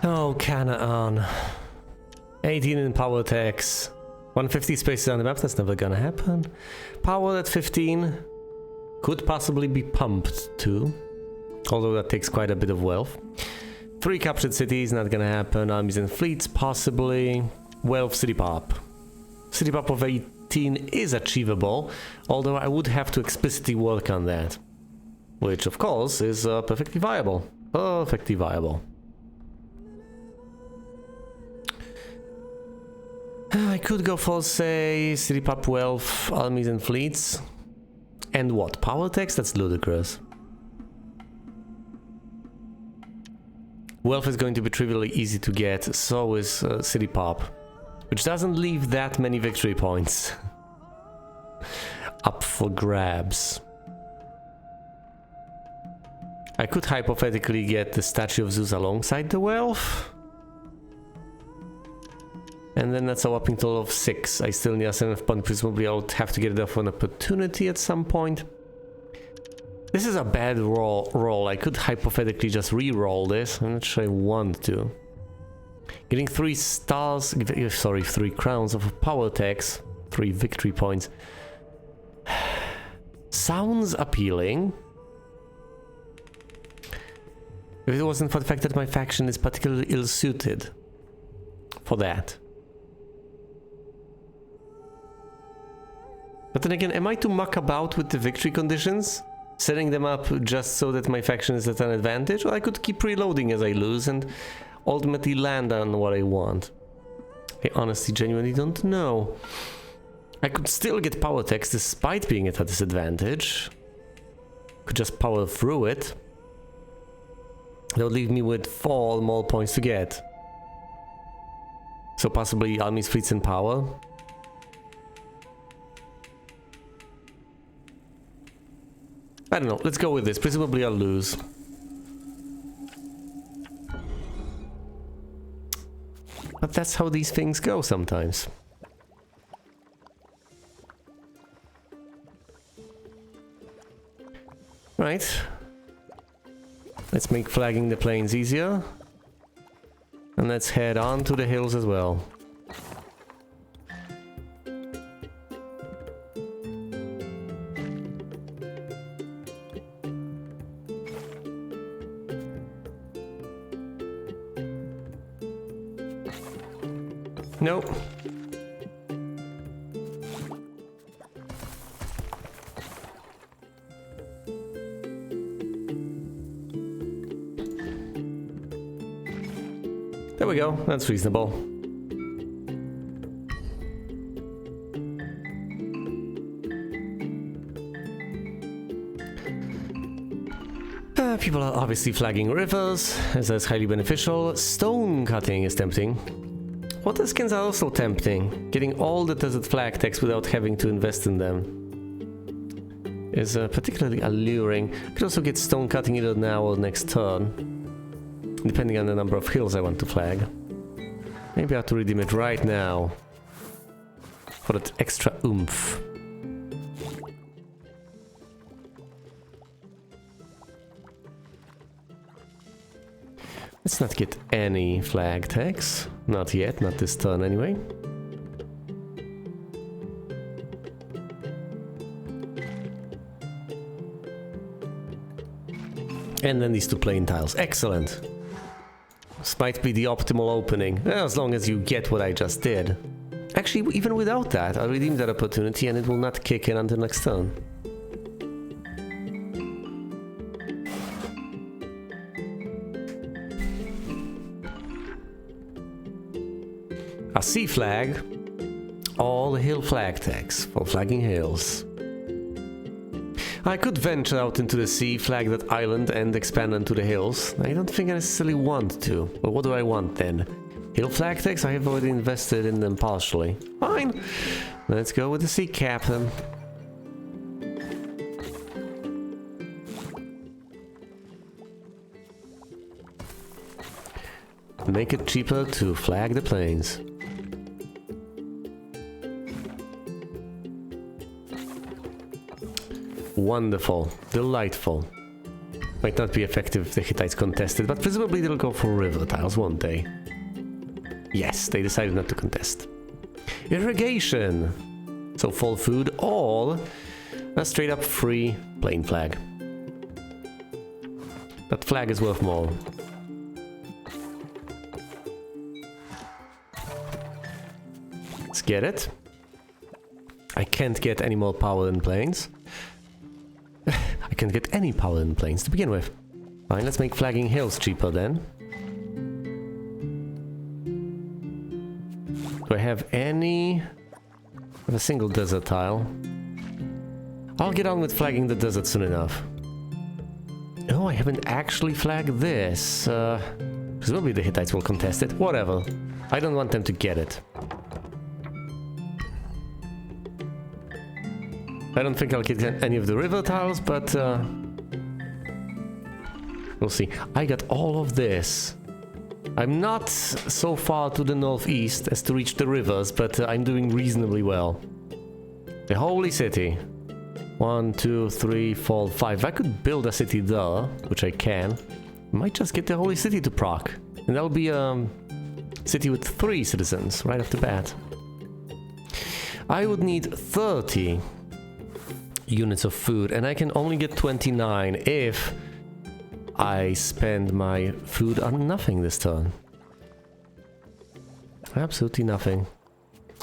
Oh, Canaan. 18 in power tax. 150 spaces on the map, that's never gonna happen. Power at 15. Could possibly be pumped too. Although that takes quite a bit of wealth. 3 captured cities, not gonna happen. Armies and fleets, possibly. Wealth, city pop. City pop of 18 is achievable, although I would have to explicitly work on that. Which, of course, is perfectly viable. Perfectly viable. I could go for, say, city pop, wealth, armies and fleets. And what? Power tax? That's ludicrous. Wealth is going to be trivially easy to get, so is city pop. Which doesn't leave that many victory points up for grabs. I could hypothetically get the statue of Zeus alongside the wealth. And then that's a whopping total of 6. I still need a 7th point, presumably I'll have to get it off an opportunity at some point. This is a bad roll. I could hypothetically just re-roll this. I'm not sure I want to. Getting 3 stars, sorry, 3 crowns of power tax, 3 victory points. Sounds appealing. If it wasn't for the fact that my faction is particularly ill-suited for that. But then again, am I to muck about with the victory conditions? Setting them up just so that my faction is at an advantage? Or I could keep reloading as I lose and ultimately land on what I want. I honestly genuinely don't know. I could still get power tax despite being at a disadvantage. Could just power through it. That would leave me with 4 more points to get. So possibly armies, fleets and power. I don't know, let's go with this. Presumably I'll lose. But that's how these things go sometimes. Right. Let's make flagging the plains easier. And let's head on to the hills as well. Nope. There we go, that's reasonable. People are obviously flagging rivers, as that's highly beneficial. Stone cutting is tempting. Water skins are also tempting. Getting all the desert flag text without having to invest in them is particularly alluring. Could also get stone cutting either now or next turn, depending on the number of hills I want to flag. Maybe I have to redeem it right now for that extra oomph. Let's not get any flag tags. Not yet, not this turn anyway. And then these 2 plain tiles. Excellent. This might be the optimal opening, as long as you get what I just did. Actually, even without that, I'll redeem that opportunity and it will not kick in until next turn. A sea flag, all the hill flag tags for flagging hills. I could venture out into the sea, flag that island and expand onto the hills. I don't think I necessarily want to. But what do I want then? Hill flag tags? I have already invested in them partially. Fine, let's go with the sea captain. Make it cheaper to flag the plains. Wonderful, delightful. Might not be effective if the Hittites contest it, but presumably they'll go for river tiles, won't they? Yes, they decided not to contest. Irrigation! So fall food, or a straight up free plain flag. That flag is worth more. Let's get it. I can't get any more power in plains. I can't get any power in plains to begin with. Fine, let's make flagging hills cheaper then. Do I have any... I have a single desert tile. I'll get on with flagging the desert soon enough. Oh, I haven't actually flagged this. Presumably the Hittites will contest it. Whatever. I don't want them to get it. I don't think I'll get any of the river tiles, but we'll see. I got all of this. I'm not so far to the northeast as to reach the rivers, but I'm doing reasonably well. The Holy City. 1, 2, 3, 4, 5. If I could build a city there, which I can, I might just get the Holy City to proc. And that'll be a city with 3 citizens right off the bat. I would need 30 units of food, and I can only get 29 if I spend my food on nothing this turn. Absolutely nothing.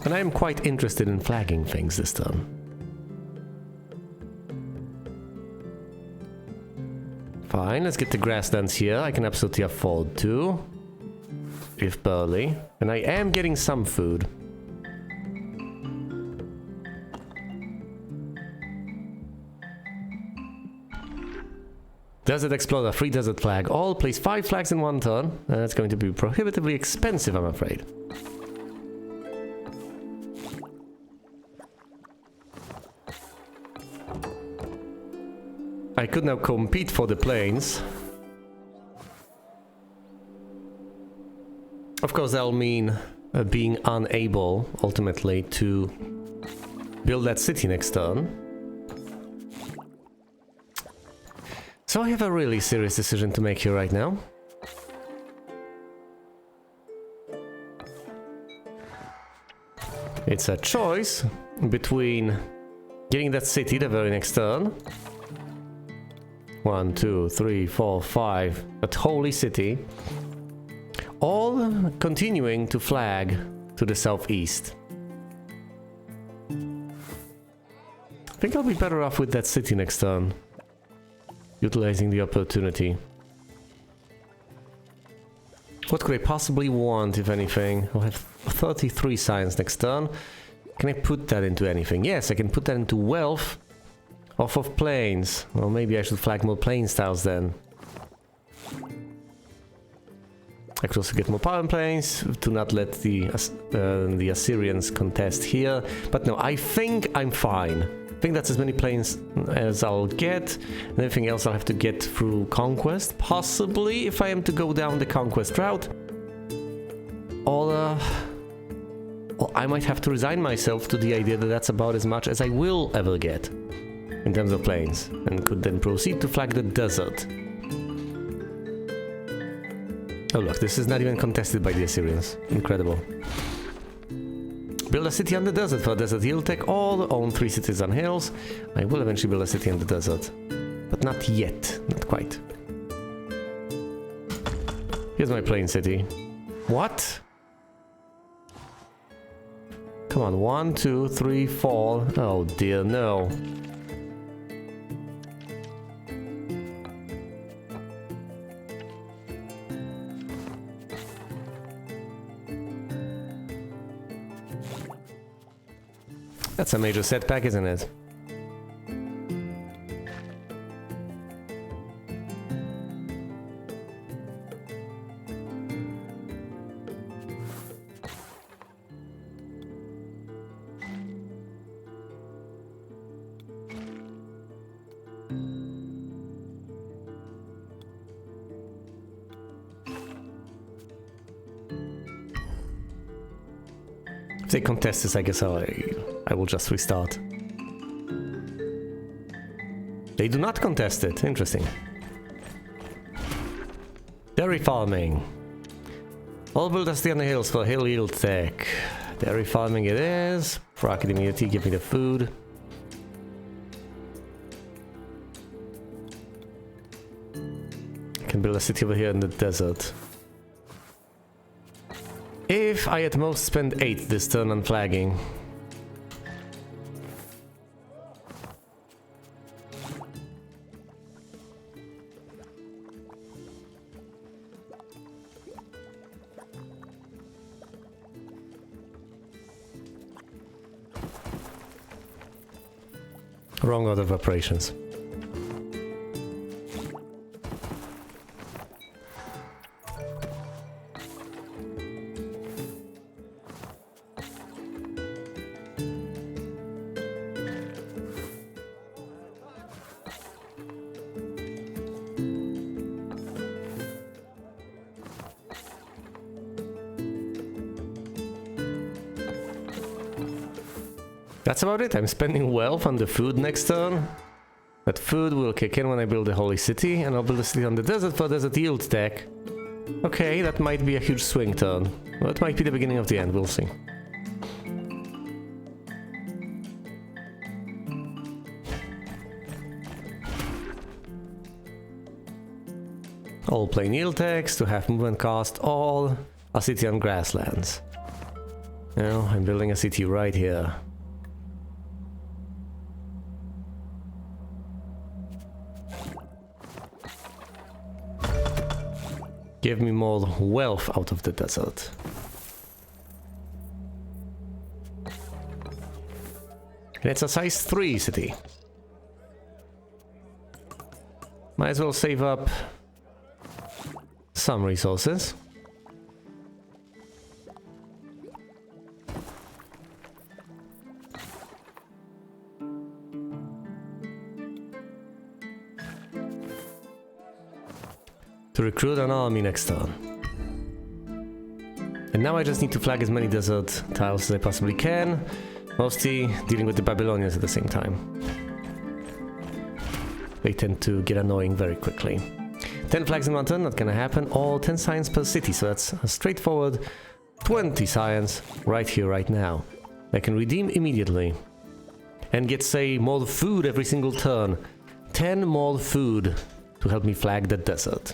And I am quite interested in flagging things this turn. Fine, let's get the grasslands here. I can absolutely afford to. If barley. And I am getting some food. Desert Explorer, free desert flag. All place 5 flags in one turn. That's going to be prohibitively expensive, I'm afraid. I could now compete for the plains. Of course, that'll mean being unable, ultimately, to build that city next turn. So I have a really serious decision to make here right now. It's a choice between getting that city the very next turn. 1, 2, 3, 4, 5. That holy city. All continuing to flag to the southeast. I think I'll be better off with that city next turn. Utilizing the opportunity. What could I possibly want, if anything? I'll have 33 science next turn. Can I put that into anything? Yes, I can put that into wealth off of plains. Well, maybe I should flag more plains tiles then. I could also get more power in plains to not let the Assyrians contest here. But no, I think I'm fine. I think that's as many plains as I'll get. And everything else I'll have to get through conquest. Possibly, if I am to go down the conquest route. Or I might have to resign myself to the idea that that's about as much as I will ever get in terms of plains. And could then proceed to flag the desert. Oh look, this is not even contested by the Assyrians. Incredible. Build a city on the desert for a desert hill tech, or own 3 cities on hills. I will eventually build a city on the desert. But not yet. Not quite. Here's my plain city. What? Come on, 1, 2, 3, 4. Oh dear, no. That's a major setback, isn't it? If they contest this, I guess I will just restart. They do not contest it. Interesting. Dairy farming. All builders stay on the hills for hill yield tech. Dairy farming it is. Rocket immunity, give me the food. I can build a city over here in the desert. If I at most spend 8 this turn on flagging. Wrong order of operations. That's about it. I'm spending wealth on the food next turn. That food will kick in when I build the holy city, and I'll build a city on the desert for desert yield tech. Okay, that might be a huge swing turn. Well, it might be the beginning of the end, we'll see. All plain yield techs to have movement cost, all a city on grasslands. Now I'm building a city right here. Give me more wealth out of the desert. And it's a size 3 city. Might as well save up some resources. To recruit an army next turn. And now I just need to flag as many desert tiles as I possibly can, mostly dealing with the Babylonians at the same time. They tend to get annoying very quickly. 10 flags in one turn, not gonna happen. All 10 science per city, so that's a straightforward 20 science right here, right now. I can redeem immediately. And get, say, more food every single turn. 10 more food to help me flag the desert.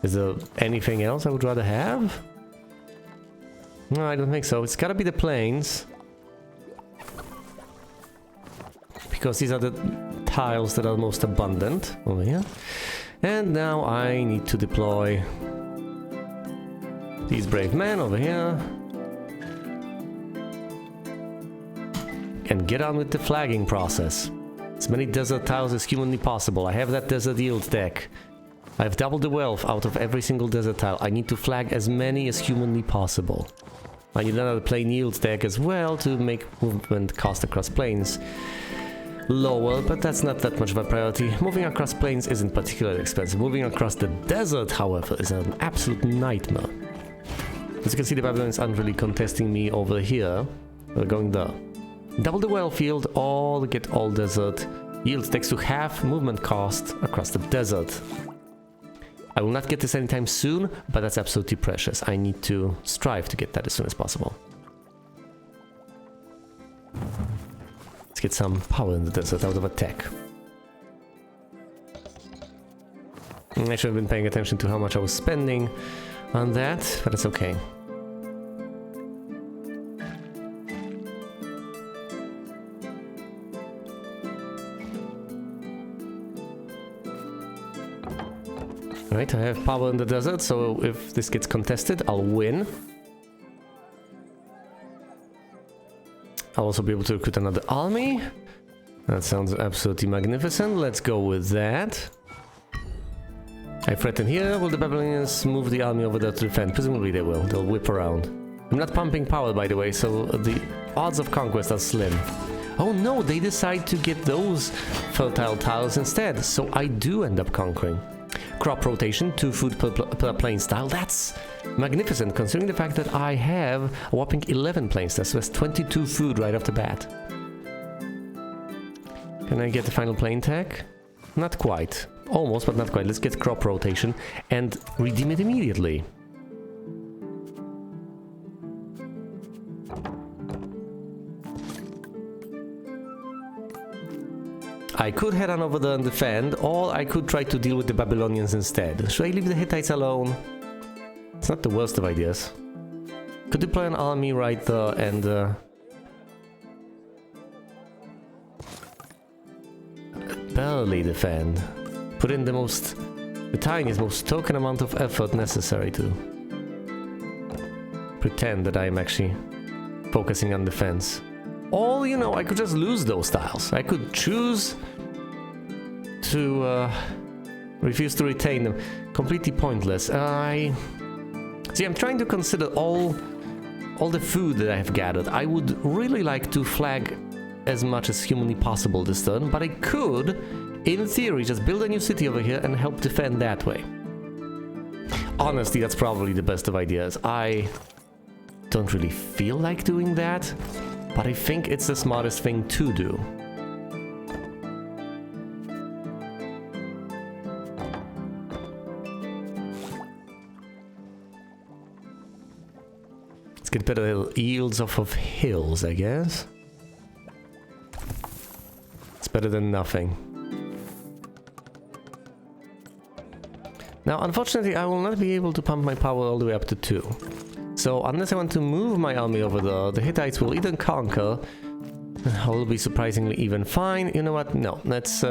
Is there anything else I would rather have? No, I don't think so. It's gotta be the plains. Because these are the tiles that are most abundant over here. And now I need to deploy these brave men over here. And get on with the flagging process. As many desert tiles as humanly possible. I have that desert yield deck. I've doubled the wealth out of every single desert tile. I need to flag as many as humanly possible. I need another plain yield deck as well to make movement cost across plains lower, but that's not that much of a priority. Moving across plains isn't particularly expensive. Moving across the desert, however, is an absolute nightmare. As you can see, the Babylonians aren't really contesting me over here. We're going there. Double the well field, or get all desert yield decks to half movement cost across the desert. I will not get this anytime soon, but that's absolutely precious. I need to strive to get that as soon as possible. Let's get some power in the desert out of a tech. I should have been paying attention to how much I was spending on that, but it's okay. Right, I have power in the desert, so if this gets contested, I'll win. I'll also be able to recruit another army. That sounds absolutely magnificent. Let's go with that. I threaten here. Will the Babylonians move the army over there to defend? Presumably they will. They'll whip around. I'm not pumping power, by the way, so the odds of conquest are slim. Oh no, they decide to get those fertile tiles instead, so I do end up conquering. Crop rotation, 2 food per plains tile. That's magnificent, considering the fact that I have a whopping 11 plains tiles, so that's 22 food right off the bat. Can I get the final plain tech? Not quite. Almost, but not quite. Let's get crop rotation and redeem it immediately. I could head on over there and defend, or I could try to deal with the Babylonians instead. Should I leave the Hittites alone? It's not the worst of ideas. Could deploy an army right there and... barely defend. Put in the tiniest, most token amount of effort necessary to pretend that I am actually focusing on defense. Or, you know, I could just lose those tiles. I could choose to refuse to retain them. Completely pointless. See, I'm trying to consider all the food that I have gathered. I would really like to flag as much as humanly possible this turn, but I could, in theory, just build a new city over here and help defend that way. Honestly, that's probably the best of ideas. I don't really feel like doing that, but I think it's the smartest thing to do. Let's get better yields off of hills, I guess. It's better than nothing. Now, unfortunately, I will not be able to pump my power all the way up to 2. So, unless I want to move my army over there, the Hittites will either conquer, or will be surprisingly even fine. You know what? No, let's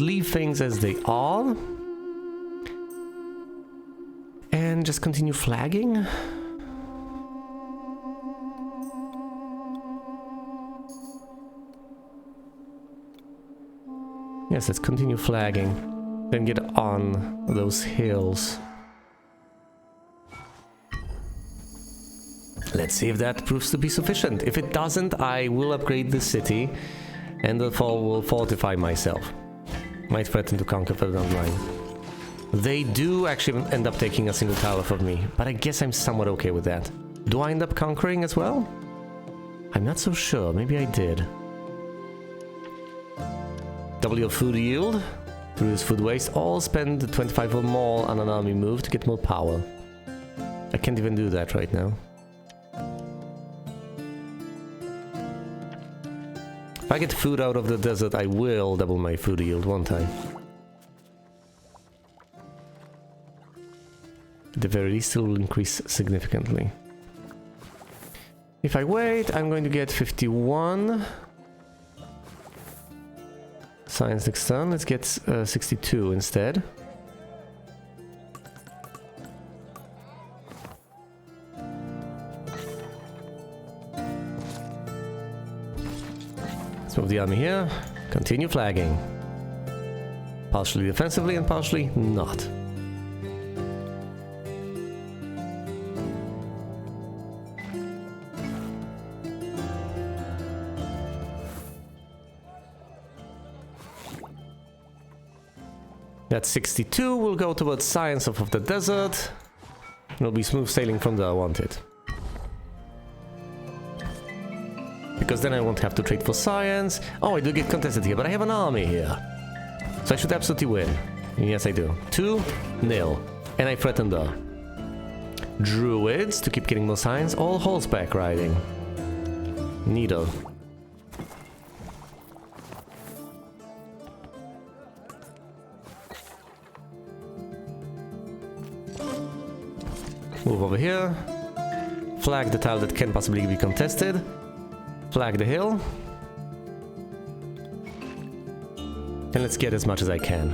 leave things as they are. And just continue flagging. Yes, let's continue flagging. Then get on those hills. Let's see if that proves to be sufficient. If it doesn't, I will upgrade the city and therefore will fortify myself. Might threaten to conquer further down the line. They do actually end up taking a single tile off of me, but I guess I'm somewhat okay with that. Do I end up conquering as well? I'm not so sure. Maybe I did. Double your food yield through this food waste, or spend 25 or more on an army move to get more power. I can't even do that right now. If I get food out of the desert, I will double my food yield, won't I? At the very least, it will increase significantly. If I wait, I'm going to get 51. Science next turn. Let's get 62 instead. Let's move the army here. Continue flagging. Partially defensively and partially not. That 62 will go towards science off of the desert. It'll be smooth sailing from there, won't it? Because then I won't have to trade for science. Oh, I do get contested here, but I have an army here. So I should absolutely win. And yes, I do. 2-0. And I threaten the Druids to keep getting more science. All horseback riding. Needle. Move over here. Flag the tile that can possibly be contested. Flag the hill. And let's get as much as I can.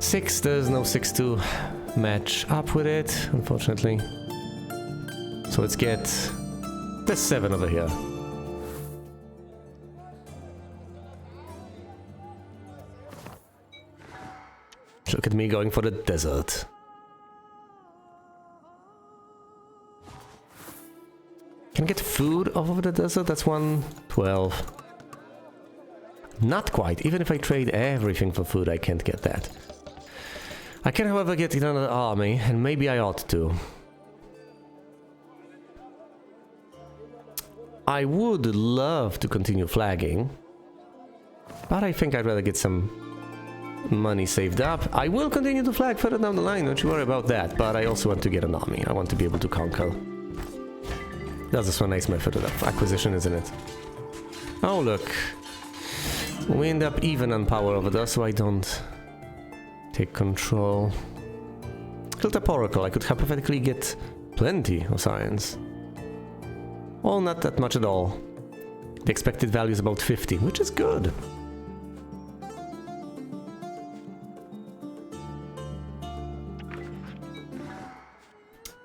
6, there's no 6 to match up with it, unfortunately. So let's get the 7 over here. Look at me going for the desert. Can I get food off of the desert? That's 112. Not quite. Even if I trade everything for food, I can't get that. I can, however, get another army, and maybe I ought to. I would love to continue flagging, but I think I'd rather get some money saved up. I will continue to flag further down the line, don't you worry about that, but I also want to get an army. I want to be able to conquer. That's just one nice method of acquisition, isn't it? Oh, look. We end up even on power over there, so I don't take control. Built-up Oracle, I could hypothetically get plenty of science. Well, not that much at all. The expected value is about 50, which is good.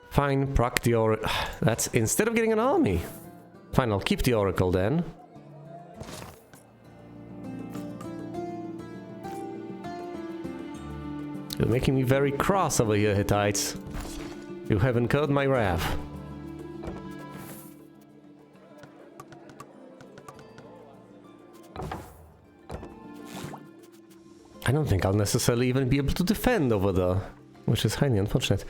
Fine, proc the Oracle. That's instead of getting an army. Fine, I'll keep the Oracle then. You're making me very cross over here, Hittites. You have incurred my wrath. I don't think I'll necessarily even be able to defend over there, which is highly unfortunate.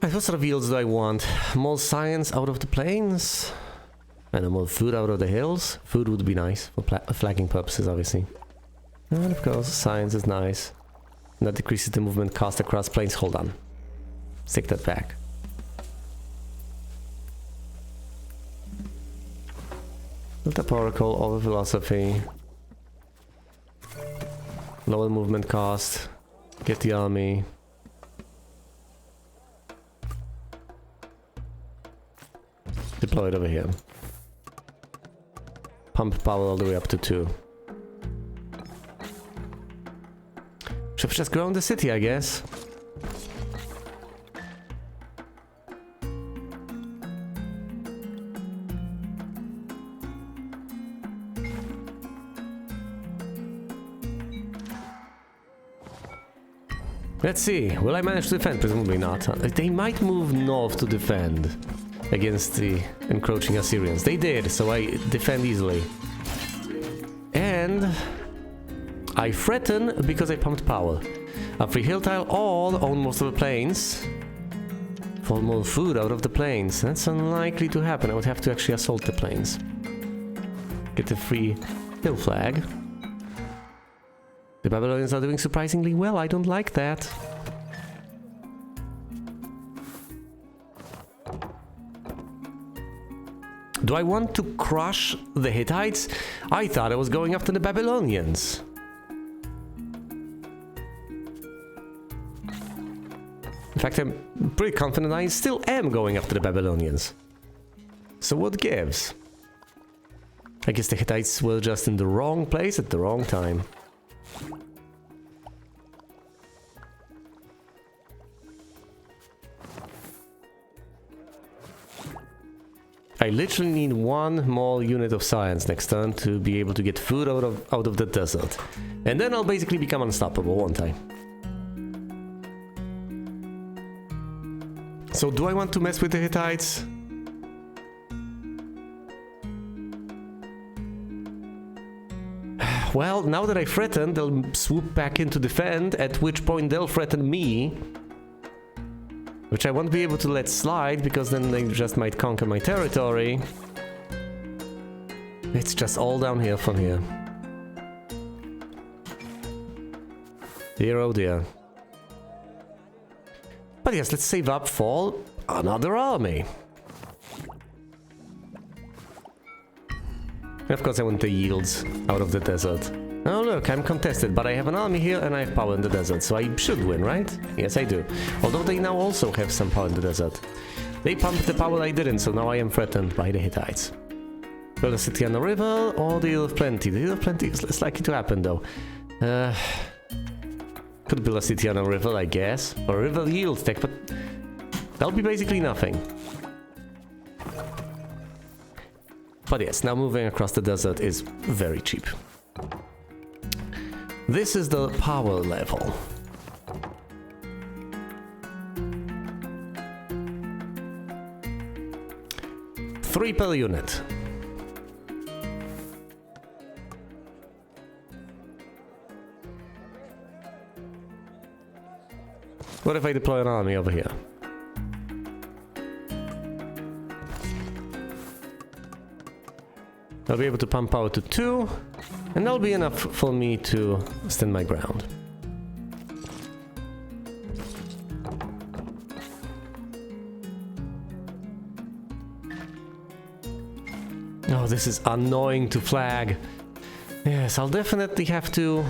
Right, what sort of yields do I want? More science out of the plains? And more food out of the hills? Food would be nice for flagging purposes, obviously. And of course, science is nice. And that decreases the movement cost across plains. Hold on. Take that back. Built-up Oracle, over philosophy. Lower movement cost. Get the army. Deploy it over here. Pump power all the way up to 2. Should have just grown the city, I guess. Let's see, will I manage to defend? Presumably not. They might move north to defend against the encroaching Assyrians. They did, so I defend easily. And I threaten because I pumped power. A free hill tile all own most of the plains. For more food out of the plains. That's unlikely to happen. I would have to actually assault the plains. Get a free hill flag. The Babylonians are doing surprisingly well. I don't like that. Do I want to crush the Hittites? I thought I was going after the Babylonians. In fact, I'm pretty confident I still am going after the Babylonians. So what gives? I guess the Hittites were just in the wrong place at the wrong time. I literally need one more unit of science next turn to be able to get food out of the desert. And then I'll basically become unstoppable, won't I? So do I want to mess with the Hittites? Well, now that I threaten, they'll swoop back in to defend, at which point they'll threaten me. Which I won't be able to let slide, because then they just might conquer my territory. It's just all downhill from here. Dear oh dear. But yes, let's save up for another army. And of course I want the yields out of the desert. Oh look, I'm contested, but I have an army here and I have power in the desert, so I should win, right? Yes, I do. Although they now also have some power in the desert. They pumped the power I didn't, so now I am threatened by the Hittites. Build a city on the river, or the Hill of Plenty? The Hill of Plenty is less likely to happen, though. Could build a city on a river, I guess. Or a river yield tech, but that'll be basically nothing. But yes, now moving across the desert is very cheap. This is the power level. Three per unit. What if I deploy an army over here? I'll be able to pump power to 2, and that'll be enough for me to stand my ground. Oh, this is annoying to flag. Yes, I'll definitely have to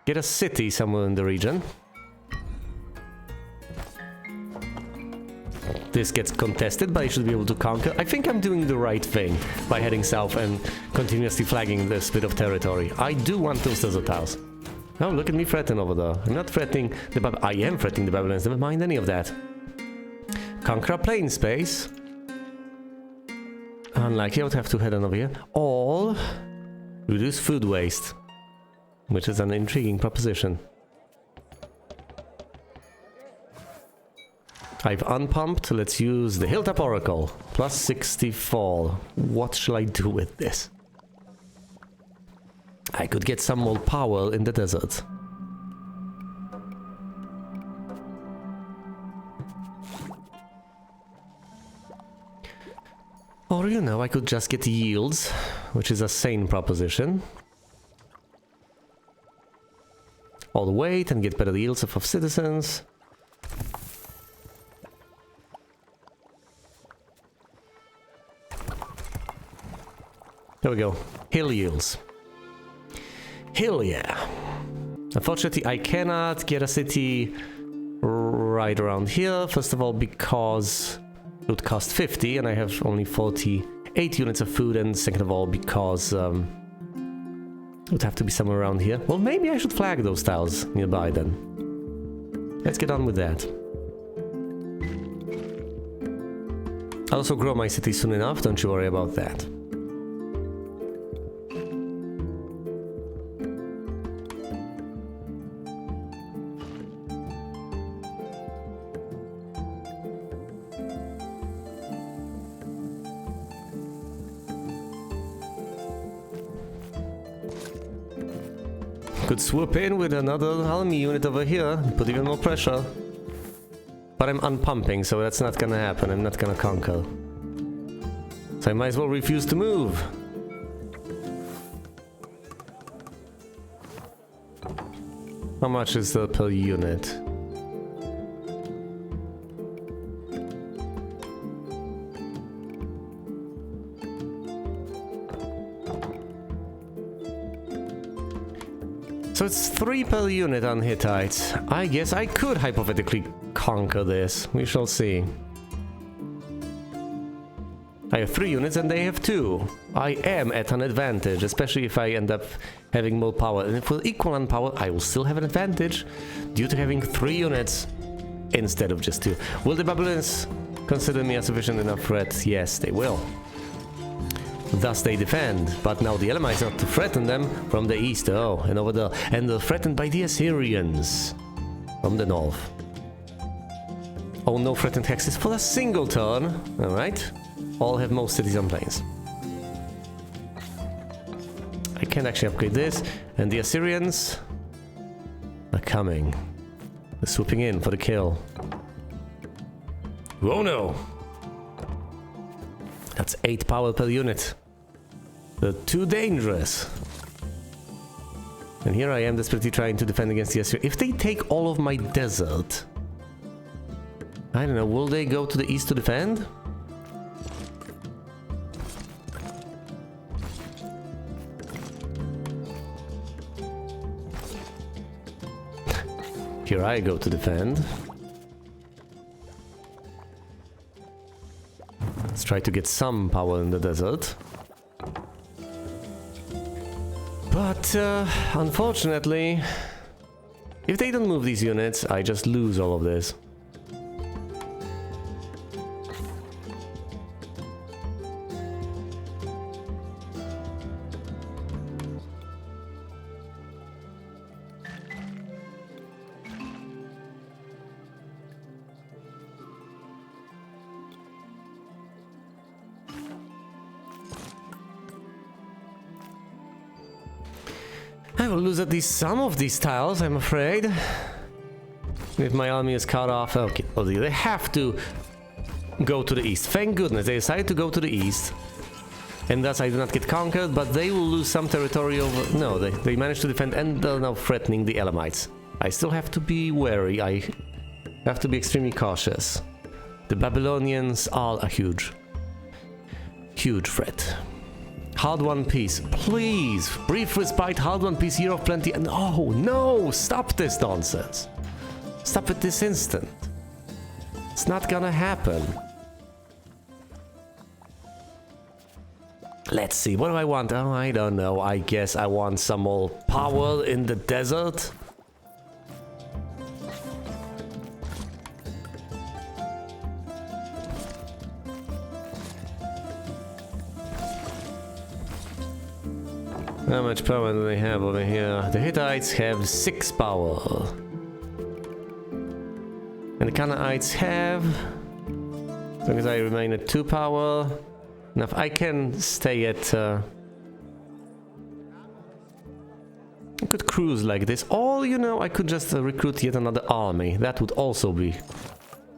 get a city somewhere in the region. This gets contested, but I should be able to conquer. I think I'm doing the right thing by heading south and continuously flagging this bit of territory. I do want those desert tiles. Oh, look at me threaten over there. I'm not threatening the I am threatening the Babylonians, never mind any of that. Conquer a plain space. Unlikely, I would have to head on over here. Or reduce food waste, which is an intriguing proposition. I've unpumped. Let's use the Hilltop Oracle. Plus 60 fall. What shall I do with this? I could get some more power in the desert. Or, you know, I could just get yields, which is a sane proposition. All the weight and get better yields of citizens. There we go. Hill yields. Hill, yeah. Unfortunately, I cannot get a city right around here. First of all, because it would cost 50 and I have only 48 units of food, and second of all because it would have to be somewhere around here. Well, maybe I should flag those tiles nearby then. Let's get on with that. I'll also grow my city soon enough, don't you worry about that. Could swoop in with another army unit over here, put even more pressure. But I'm unpumping, so that's not gonna happen. I'm not gonna conquer. So I might as well refuse to move. How much is that per unit? So it's 3 per unit on Hittites. I guess I could hypothetically conquer this. We shall see. I have 3 units and they have 2. I am at an advantage, especially if I end up having more power. And if we're equal on power, I will still have an advantage due to having 3 units instead of just 2. Will the Babylonians consider me a sufficient enough threat? Yes, they will. Thus they defend, but now the Elamites are to threaten them from the east, oh, and over there, and they're threatened by the Assyrians from the north. Oh, no threatened hexes for a single turn, alright. All have most cities on plains. I can actually upgrade this, and the Assyrians are coming. They're swooping in for the kill. Oh no! That's 8 power per unit. They're too dangerous. And here I am desperately trying to defend against the Assyrians. If they take all of my desert, I don't know, will they go to the east to defend? Here I go to defend. Let's try to get some power in the desert. But, unfortunately, if they don't move these units, I just lose all of this. I will lose at least some of these tiles, I'm afraid. If my army is cut off... Okay, well, they have to go to the east. Thank goodness they decided to go to the east. and thus I do not get conquered, but they will lose some territory over... No, they managed to defend and they're now threatening the Elamites. I still have to be wary, I have to be extremely cautious. The Babylonians are a huge threat. Hard-won peace, please! Brief respite, hard-won peace, year of plenty, and oh no! Stop this nonsense! Stop it this instant! It's not gonna happen. Let's see, what do I want? Oh, I don't know. I guess I want some more power in the desert. How much power do they have over here? The Hittites have 6 power. And the Canaanites have... As long as I remain at 2 power... Now, if I can stay at... I could cruise like this, or, you know, I could just recruit yet another army. That would also be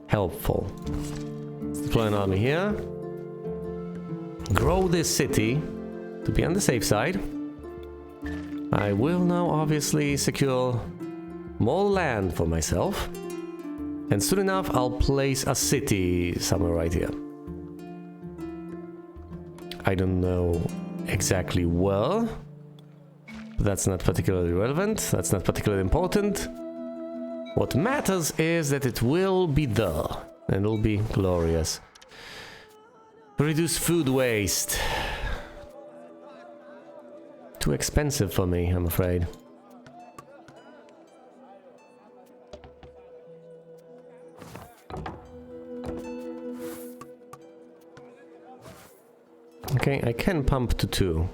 helpful. Let's deploy an army here. Grow this city to be on the safe side. I will now obviously secure more land for myself. And soon enough, I'll place a city somewhere right here. I don't know exactly where, but that's not particularly relevant, that's not particularly important. What matters is that it will be there, and it'll be glorious. Reduce food waste. Too expensive for me, I'm afraid. Okay, I can pump to 2.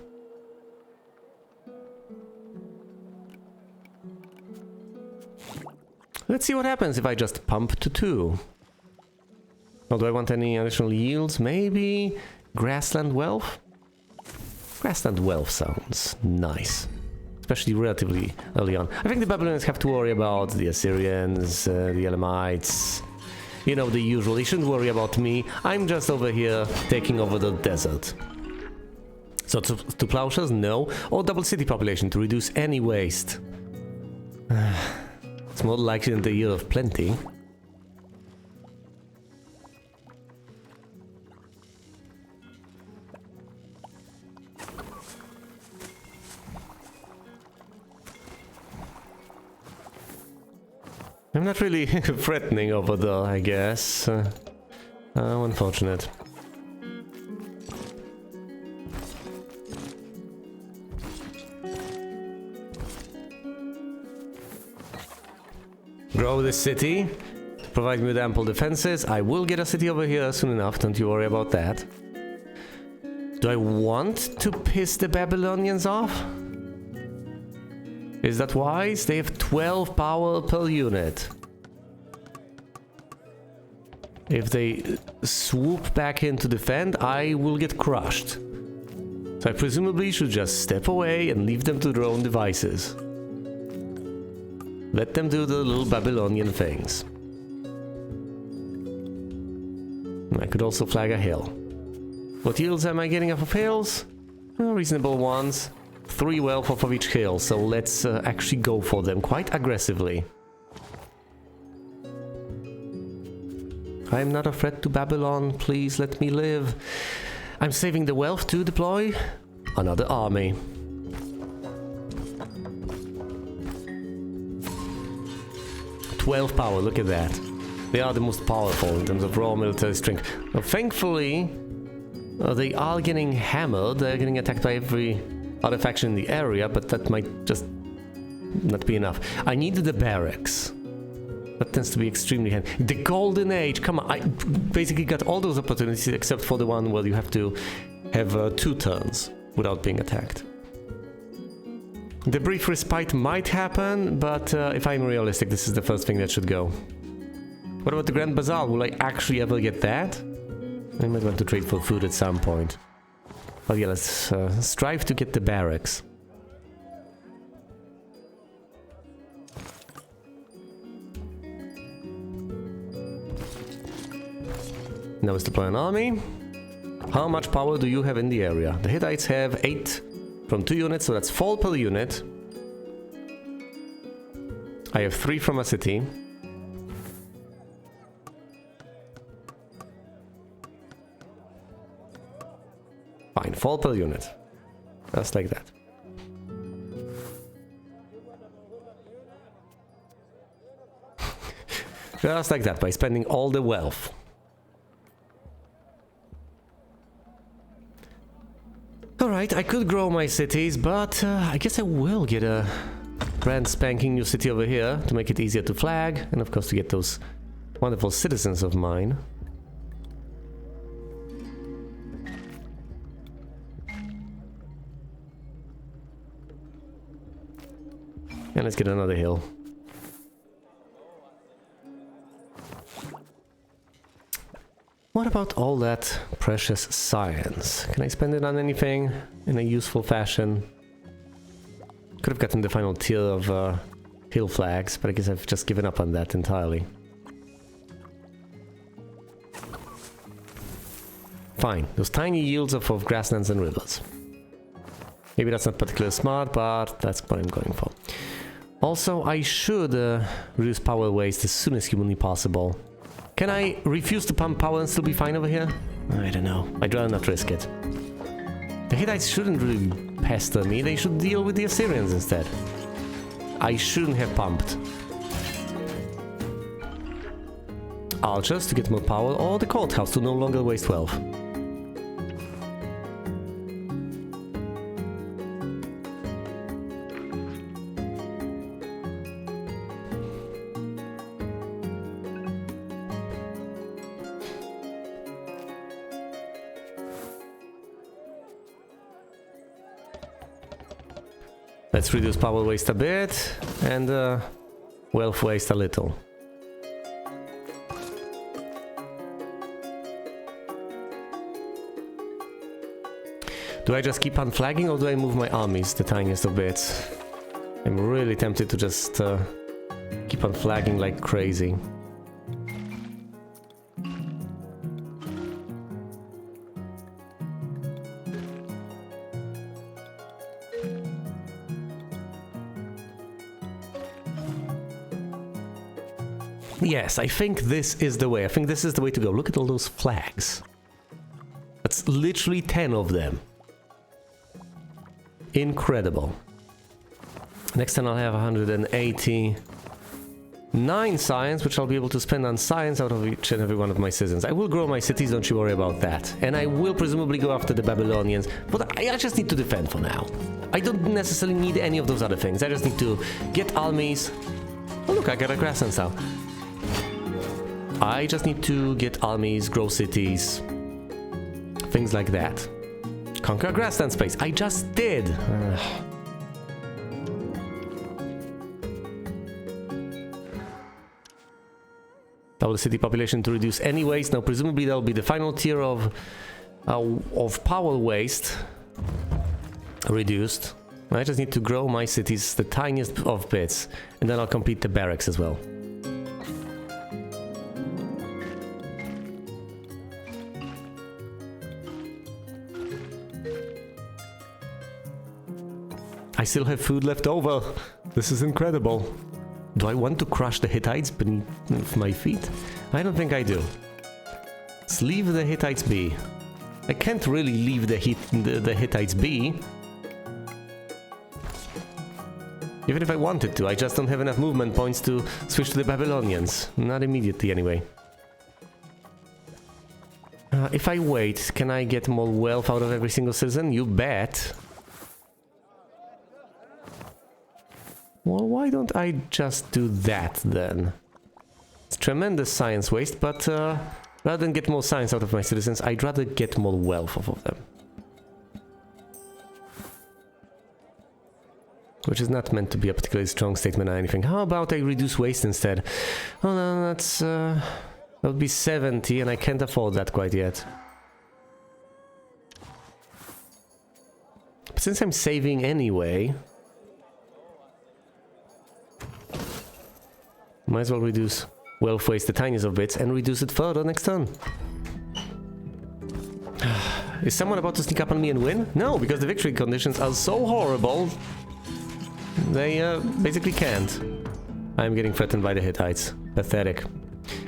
Let's see what happens if I just pump to 2. Or do I want any additional yields? Maybe grassland wealth? Grassland wealth sounds nice. Especially relatively early on. I think the Babylonians have to worry about the Assyrians, the Elamites. You know, the usual. They shouldn't worry about me. I'm just over here taking over the desert. So to plowshares, no. Or double city population to reduce any waste. It's more likely than the year of plenty. I'm not really threatening over there, I guess. Unfortunate. Grow this city. Provide me with ample defenses. I will get a city over here soon enough, don't you worry about that. Do I want to piss the Babylonians off? Is that wise? They have 12 power per unit. If they swoop back in to defend, I will get crushed. So I presumably should just step away and leave them to their own devices. Let them do the little Babylonian things. I could also flag a hill. What yields am I getting off of hills? Reasonable ones. 3 wealth off of each hill, so let's actually go for them quite aggressively. I'm not a threat to Babylon, please let me live. I'm saving the wealth to deploy another army. "12 power, look at that. They are the most powerful in terms of raw military strength. Now, thankfully, they are getting hammered, they're getting attacked by every other faction in the area, but that might just not be enough. I need the barracks. That tends to be extremely handy. The Golden Age, come on, I basically got all those opportunities except for the one where you have to have 2 turns without being attacked. The brief respite might happen, but if I'm realistic, this is the first thing that should go. What about the Grand Bazaar? Will I actually ever get that? I might want to trade for food at some point. But yeah, let's strive to get the barracks. Now let's deploy an army. How much power do you have in the area? The Hittites have 8 from 2 units, so that's 4 per unit. I have 3 from a city. Fine, 4 per unit. Just like that. Just like that, by spending all the wealth. Alright, I could grow my cities, but I guess I will get a brand spanking new city over here to make it easier to flag, and of course to get those wonderful citizens of mine. And let's get another hill. What about all that precious science? Can I spend it on anything in a useful fashion? Could have gotten the final tier of hill flags, but I guess I've just given up on that entirely. Fine, those tiny yields of grasslands and rivers. Maybe that's not particularly smart, but that's what I'm going for. Also, I should reduce power waste as soon as humanly possible. Can I refuse to pump power and still be fine over here? I don't know. I'd rather not risk it. The Hittites shouldn't really pester me. They should deal with the Assyrians instead. I shouldn't have pumped. Archers to get more power, or the courthouse to no longer waste wealth. Let's reduce power waste a bit, and wealth waste a little. Do I just keep on flagging, or do I move my armies the tiniest of bits? I'm really tempted to just keep on flagging like crazy. Yes, I think this is the way. I think this is the way to go. Look at all those flags. That's literally 10 of them. Incredible. Next time I'll have 189 science, which I'll be able to spend on science out of each and every one of my citizens. I will grow my cities, don't you worry about that. And I will presumably go after the Babylonians, but I just need to defend for now. I don't necessarily need any of those other things. I just need to get armies. Oh look, I got a Crescent now. I just need to get armies, grow cities, things like that. Conquer grassland space. I just did. Double the city population to reduce any waste. Now, presumably that'll be the final tier of power waste reduced. I just need to grow my cities the tiniest of bits, and then I'll complete the barracks as well. I still have food left over. This is incredible. Do I want to crush the Hittites beneath my feet? I don't think I do. Let's leave the Hittites be. I can't really leave the Hittites be. Even if I wanted to, I just don't have enough movement points to switch to the Babylonians. Not immediately, anyway. If I wait, can I get more wealth out of every single citizen? You bet. Well, why don't I just do that, then? It's tremendous science waste, but rather than get more science out of my citizens, I'd rather get more wealth off of them. Which is not meant to be a particularly strong statement or anything. How about I reduce waste instead? Oh no, that's... that would be 70, and I can't afford that quite yet. But since I'm saving anyway... might as well reduce wealth waste the tiniest of bits and reduce it further next turn. Is someone about to sneak up on me and win? No, because the victory conditions are so horrible. They basically can't. I'm getting threatened by the Hittites. Pathetic.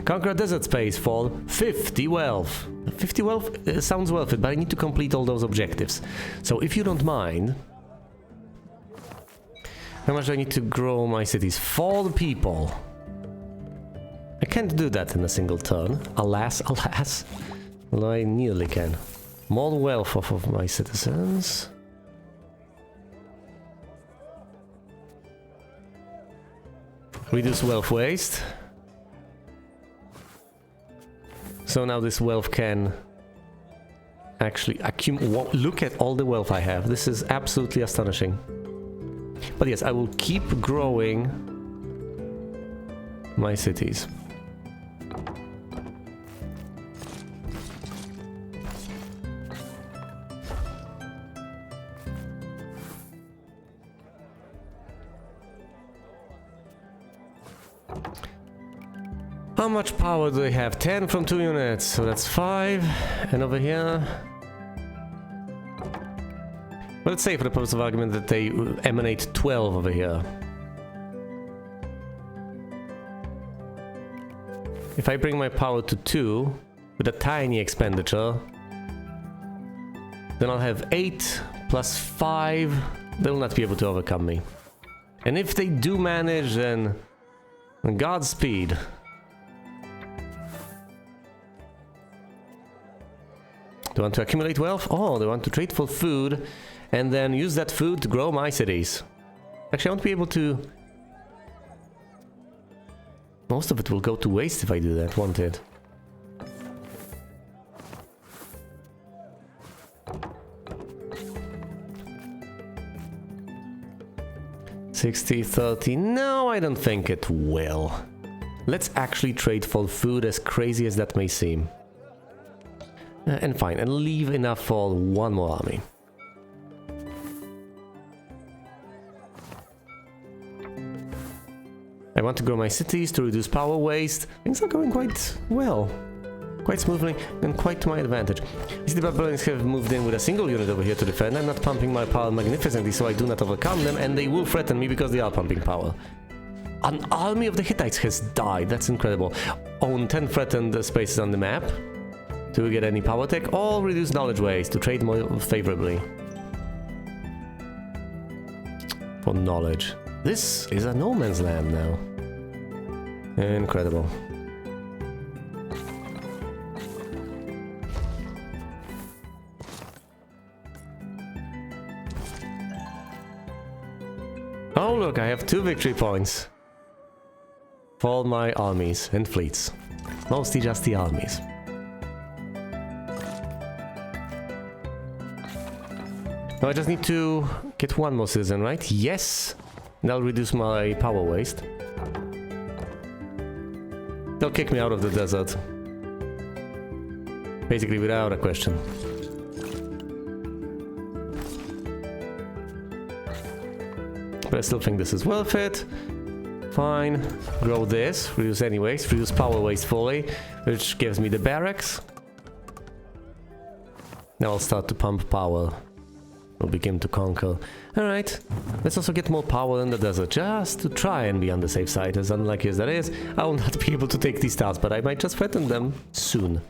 Conquer a desert space for 50 wealth. 50 wealth sounds worth it, but I need to complete all those objectives. So if you don't mind... How much do I need to grow my cities? 4 people. I can't do that in a single turn. Alas, alas. Although I nearly can. More wealth off of my citizens. Reduce wealth waste. So now this wealth can actually accumulate. Look at all the wealth I have. This is absolutely astonishing. But yes, I will keep growing my cities. How much power do they have? 10 from 2 units, so that's 5. And over here... Well, let's say for the purpose of argument that they emanate 12 over here. If I bring my power to 2, with a tiny expenditure, then I'll have 8 plus 5. They'll not be able to overcome me. And if they do manage, then Godspeed. They want to accumulate wealth? Oh, they want to trade for food and then use that food to grow my cities. Actually, I want to be able to... Most of it will go to waste if I do that, won't it? $60-30. No, I don't think it will. Let's actually trade for food, as crazy as that may seem. And fine, and leave enough for 1 more army. I want to grow my cities to reduce power waste. Things are going quite well. Quite smoothly and quite to my advantage. You see, the Babylonians have moved in with a single unit over here to defend. I'm not pumping my power magnificently, so I do not overcome them, and they will threaten me because they are pumping power. An army of the Hittites has died. That's incredible. Own 10 threatened spaces on the map to get any power tech, or reduce knowledge waste to trade more favorably. For knowledge. This is a no man's land now. Incredible. Oh look, I have 2 victory points for all my armies and fleets. Mostly just the armies. Now I just need to get 1 more citizen, right? Yes! That'll reduce my power waste. They'll kick me out of the desert. Basically without a question. But I still think this is worth it. Fine. Grow this. Reduce anyways. Reduce power waste fully. Which gives me the barracks. Now I'll start to pump power. We'll begin to conquer. Alright, let's also get more power in the desert, just to try and be on the safe side. As unlucky as that is, I will not be able to take these towns, but I might just threaten them soon.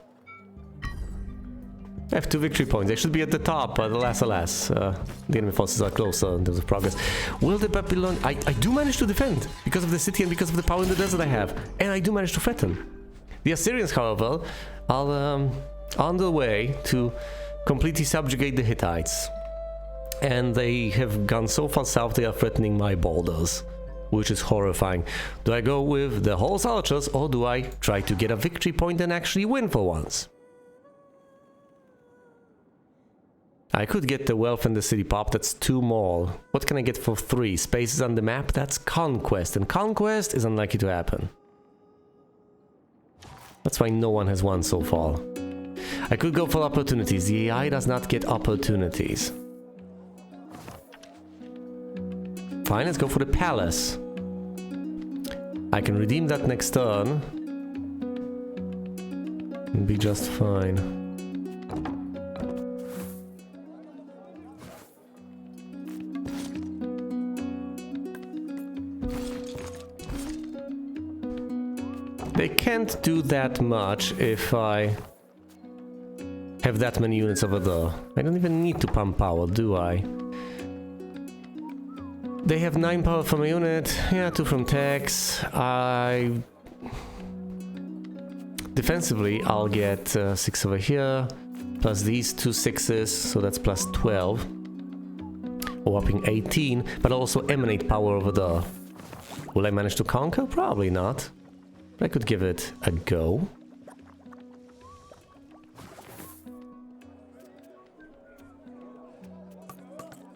I have 2 victory points. I should be at the top, but alas, alas. The enemy forces are closer in terms of progress. Will the Babylon... I do manage to defend, because of the city and because of the power in the desert I have. And I do manage to threaten. The Assyrians, however, are on the way to completely subjugate the Hittites. And they have gone so far south they are threatening my borders, which is horrifying. Do I go with the horse archers, or do I try to get a victory point and actually win for once? I could get the wealth and the city pop, that's 2 more. What can I get for 3? Spaces on the map? That's conquest, and conquest is unlikely to happen. That's why no one has won so far. I could go for opportunities. The AI does not get opportunities. Fine, let's go for the palace. I can redeem that next turn. And be just fine. They can't do that much if I have that many units over there. I don't even need to pump power, do I? They have 9 power from a unit, yeah, 2 from tax. Defensively, I'll get 6 over here, plus these 2 6s, so that's plus 12. A whopping 18, but I'll also emanate power over there. Will I manage to conquer? Probably not. I could give it a go.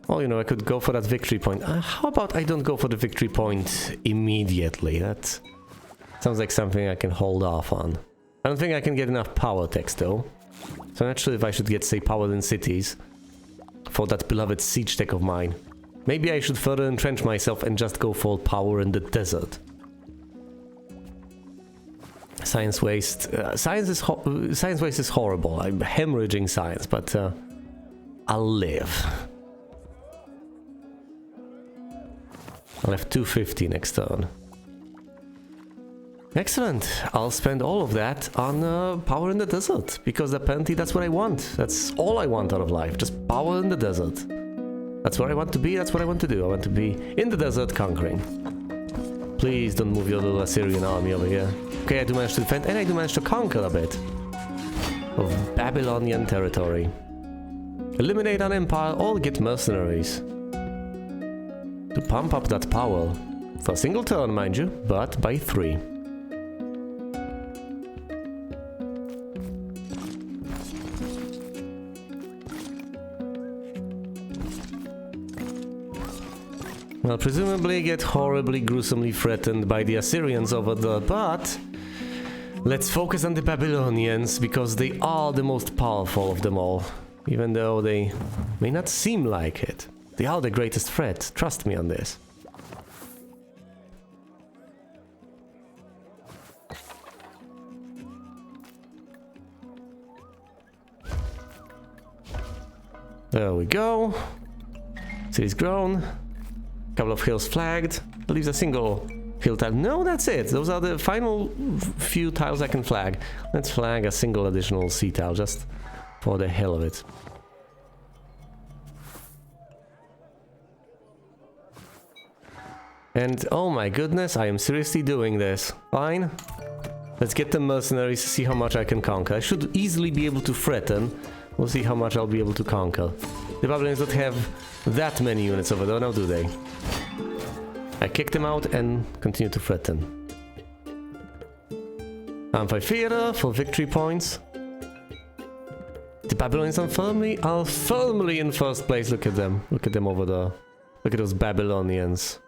Well, you know, I could go for that victory point. How about I don't go for the victory point immediately? That sounds like something I can hold off on. I don't think I can get enough power tax though. So I'm not sure if I should get, say, power in cities for that beloved siege tech of mine. Maybe I should further entrench myself and just go for power in the desert. Science waste. Science waste is horrible. I'm hemorrhaging science, but I'll live. I'll have 250 next turn. Excellent. I'll spend all of that on power in the desert, because apparently that's what I want. That's all I want out of life, just power in the desert. That's where I want to be, that's what I want to do. I want to be in the desert conquering. Please don't move your little Assyrian army over here. Okay, I do manage to defend, and I do manage to conquer a bit of Babylonian territory. Eliminate an empire or get mercenaries. To pump up that power. For a single turn, mind you, but by 3. Well, presumably get horribly, gruesomely threatened by the Assyrians over there, but let's focus on the Babylonians, because they are the most powerful of them all. Even though they may not seem like it. They are the greatest threat, trust me on this. There we go. City's grown. Couple of hills flagged. That leaves a single hill tile. No, that's it. Those are the final few tiles I can flag. Let's flag a single additional sea tile just for the hell of it. And oh my goodness, I am seriously doing this. Fine. Let's get the mercenaries, see how much I can conquer. I should easily be able to threaten. We'll see how much I'll be able to conquer. The Babylonians don't have that many units over there, now do they? I kick them out and continue to threaten. Amphitheater for victory points. The Babylonians are firmly in first place. Look at them. Look at them over there. Look at those Babylonians.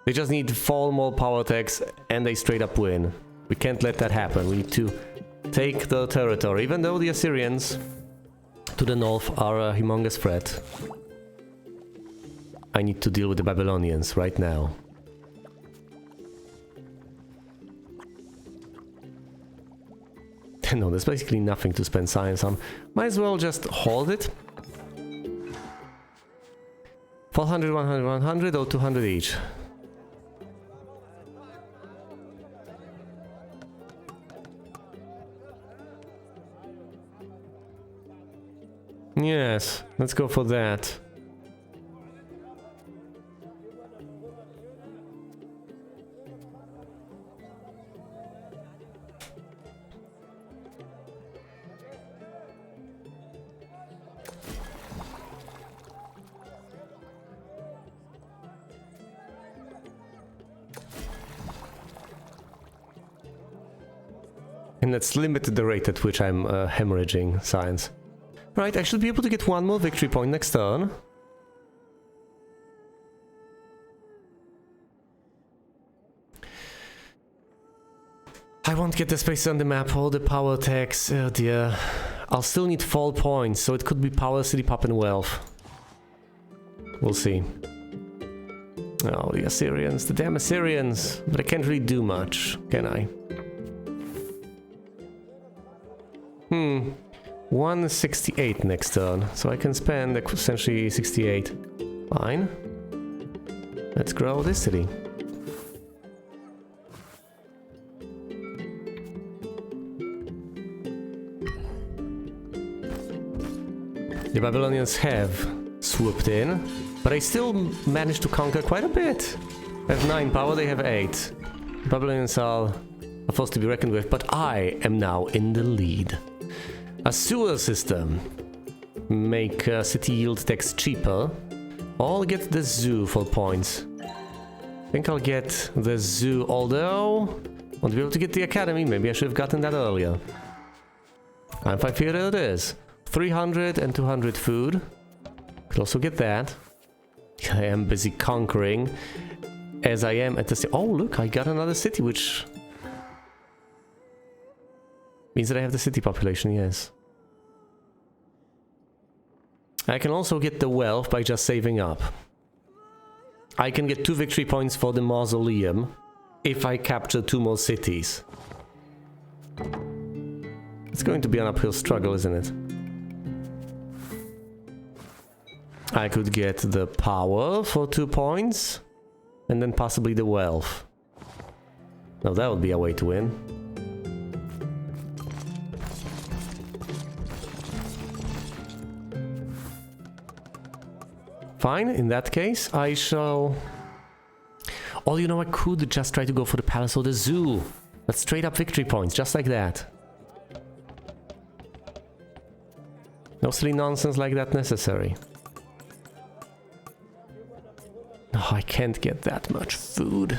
They just need 4 more power attacks and they straight up win. We can't let that happen. We need to take the territory, even though the Assyrians to the north are a humongous threat. I need to deal with the Babylonians right now. No, there's basically nothing to spend science on. Might as well just hold it. 400, 100, 100 or 200 each. Yes, let's go for that. And let's limit the rate at which I'm hemorrhaging science. Right, I should be able to get 1 more victory point next turn. I won't get the space on the map, all the power attacks, oh dear. I'll still need 4 points, so it could be power, city, pop and wealth. We'll see. Oh, the Assyrians, the damn Assyrians. But I can't really do much, can I? 168 next turn, so I can spend essentially 68. Fine. Let's grow this city. The Babylonians have swooped in, but I still managed to conquer quite a bit. I have 9 power, they have 8. The Babylonians are a force to be reckoned with, but I am now in the lead. A sewer system. Make city yield tax cheaper. I'll get the zoo for points. I think I'll get the zoo, although I won't be able to get the academy. Maybe I should have gotten that earlier. And 5 here it is. 300 and 200 food. Could also get that. I am busy conquering as I am at the... Oh, look, I got another city, which means that I have the city population, yes. I can also get the wealth by just saving up. I can get 2 victory points for the mausoleum if I capture 2 more cities. It's going to be an uphill struggle, isn't it? I could get the power for 2 points, and then possibly the wealth. Now that would be a way to win. Fine, in that case, I shall... Oh, you know, I could just try to go for the palace or the zoo. That's straight up victory points, just like that. No silly nonsense like that necessary. Oh, I can't get that much food.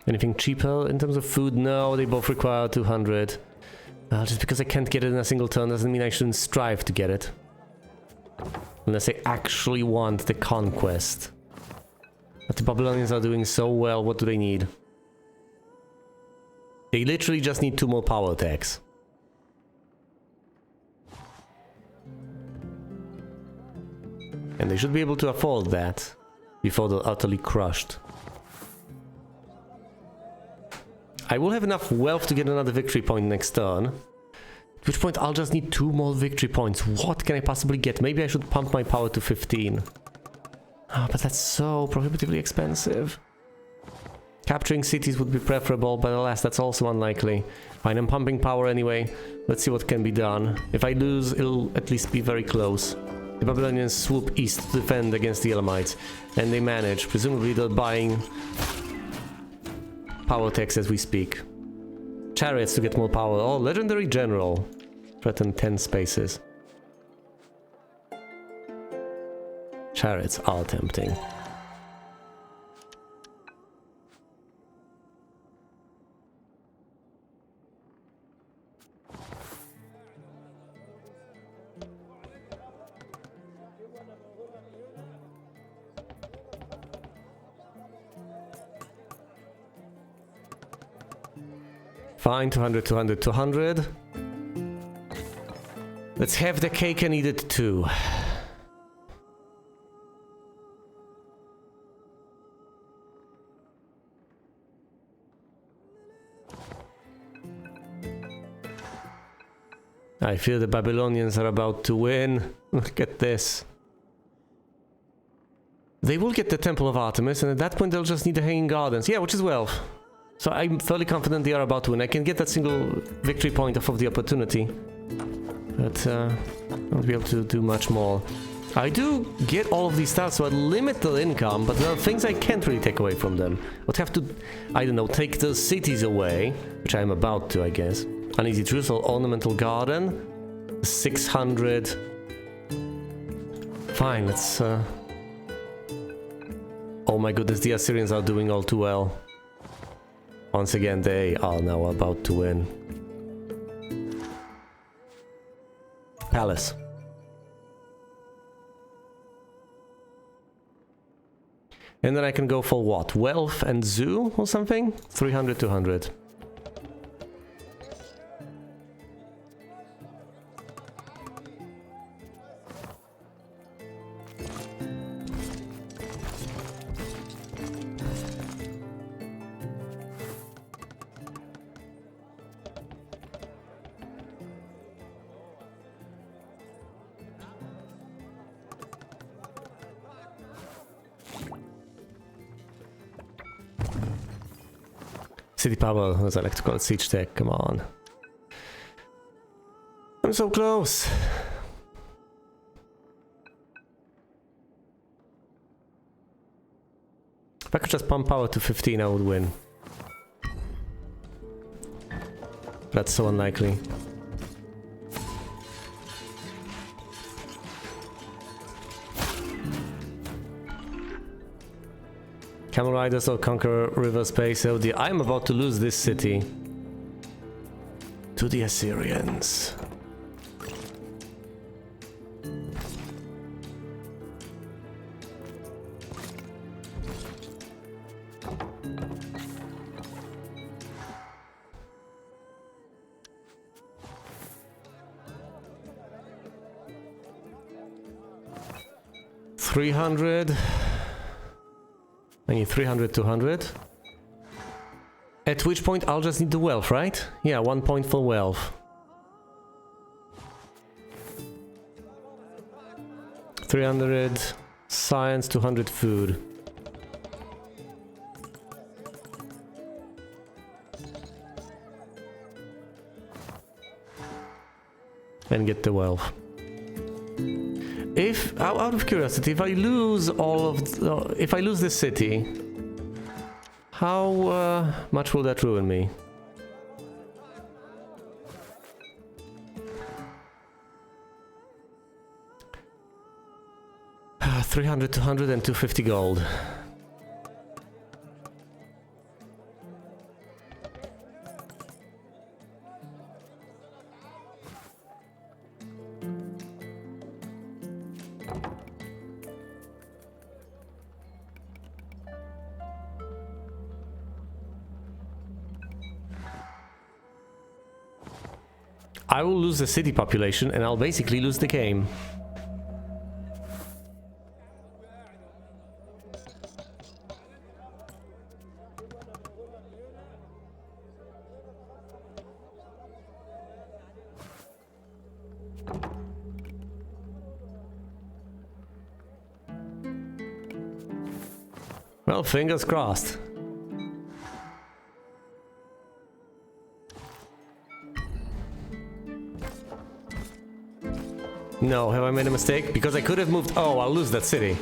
Anything cheaper in terms of food? No, they both require 200. Just because I can't get it in a single turn doesn't mean I shouldn't strive to get it. Unless I actually want the conquest. But the Babylonians are doing so well, what do they need? They literally just need 2 more power attacks. And they should be able to afford that before they're utterly crushed. I will have enough wealth to get another victory point next turn. At which point I'll just need 2 more victory points. What can I possibly get? Maybe I should pump my power to 15. Ah, but that's so prohibitively expensive. Capturing cities would be preferable, but alas, that's also unlikely. Fine, I'm pumping power anyway. Let's see what can be done. If I lose, it'll at least be very close. The Babylonians swoop east to defend against the Elamites, and they manage. Presumably they're buying power techs as we speak. Chariots to get more power. Oh, legendary general. Threaten 10 spaces. Chariots are tempting. Fine, 200, 200, 200. Let's have the cake and eat it too. I feel the Babylonians are about to win. Look at this. They will get the Temple of Artemis, and at that point they'll just need the Hanging Gardens. Yeah, which is wealth. So I'm fairly confident they are about to win. I can get that single victory point off of the opportunity. But I won't be able to do much more. I do get all of these stars, so I limit their income, but there are things I can't really take away from them. I would have to, I don't know, take the cities away, which I'm about to, I guess. Uneasy Truthful, Ornamental Garden, 600. Fine, let's... Oh my goodness, the Assyrians are doing all too well. Once again, they are now about to win. Palace. And then I can go for what? Wealth and zoo or something? 300, 200. City power, as I like to call it, siege tech, come on. I'm so close. If I could just pump power to 15, I would win. That's so unlikely. Camel riders will conquer river space. Oh dear, I'm about to lose this city to the Assyrians. $300. I need 300, 200. At which point I'll just need the wealth, right? Yeah, 1 point for wealth. 300 science, 200 food. And get the wealth. If, out of curiosity, if I lose all of, if I lose this city, how much will that ruin me? $300, 200, and 250 gold. I will lose the city population and I'll basically lose the game. Well, fingers crossed. No, have I made a mistake? Because I could have moved... Oh, I'll lose that city.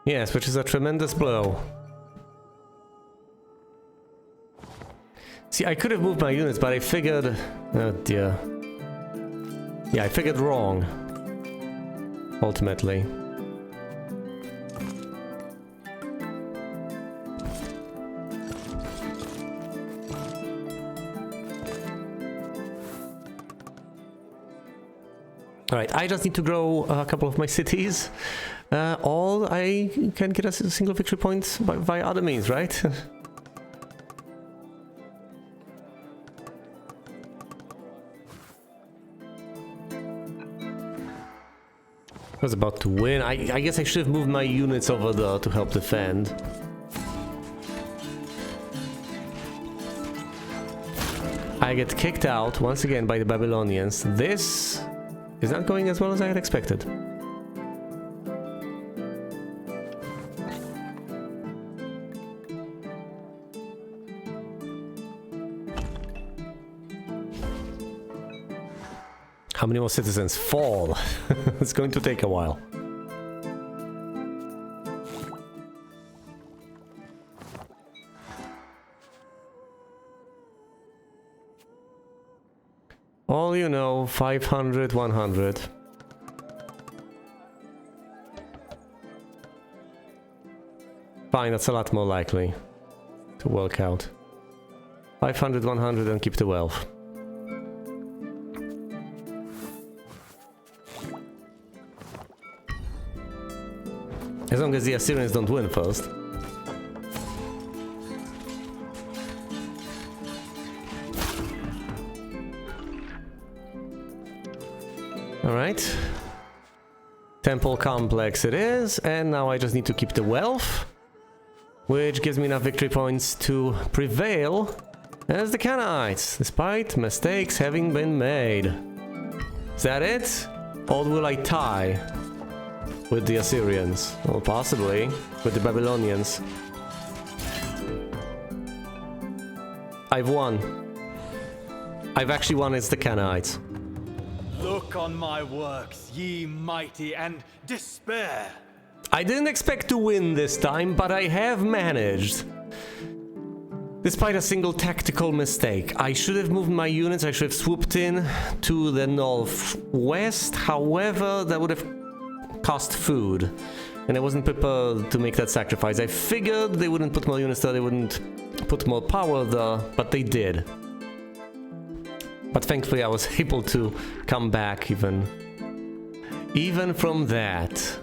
Yes, which is a tremendous blow. See, I could have moved my units, but I figured... Oh dear. Yeah, I figured wrong. Ultimately. Alright, I just need to grow a couple of my cities. Or I can get a single victory point via other means, right? I was about to win. I guess I should have moved my units over there to help defend. I get kicked out once again by the Babylonians. This is not going as well as I had expected. How many more citizens fall? It's going to take a while. All you know, 500, 100. Fine, that's a lot more likely to work out. 500, 100 and keep the wealth. As long as the Assyrians don't win first. Alright. Temple complex it is, and now I just need to keep the wealth, which gives me enough victory points to prevail as the Canaanites, despite mistakes having been made. Is that it? Or will I tie with the Assyrians? Or possibly with the Babylonians. I've won. I've actually won as the Canaanites. Look on my works, ye mighty, and despair. I didn't expect to win this time, but I have managed. Despite a single tactical mistake, I should have moved my units, I should have swooped in to the northwest. However, that would have cost food, and I wasn't prepared to make that sacrifice. I figured they wouldn't put more units there, they wouldn't put more power there, but they did. But thankfully I was able to come back even from that.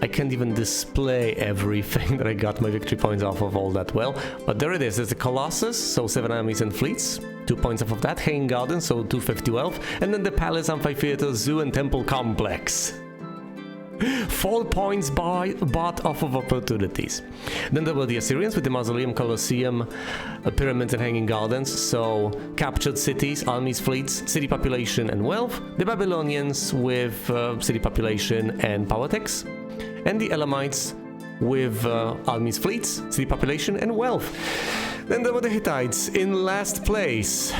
I can't even display everything that I got my victory points off of all that well. But there it is, there's the Colossus, so 7 armies and fleets. 2 points off of that, Hanging Garden, so 250 wealth. And then the Palace, Amphitheater, Zoo and Temple Complex. 4 points bought off of opportunities. Then there were the Assyrians with the Mausoleum, Colosseum, Pyramids and Hanging Gardens, so captured cities, armies, fleets, city population and wealth. The Babylonians with city population and power tax. And the Elamites with armies, fleets, city population and wealth. Then there were the Hittites in last place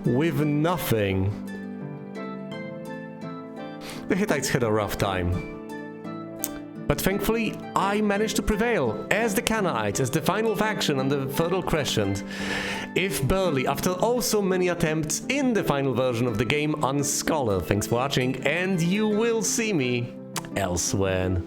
with nothing. The Hittites had a rough time. But thankfully, I managed to prevail as the Canaanites, as the final faction on the Fertile Crescent. If barely, after oh so many attempts in the final version of the game on Scholar. Thanks for watching, and you will see me elsewhere.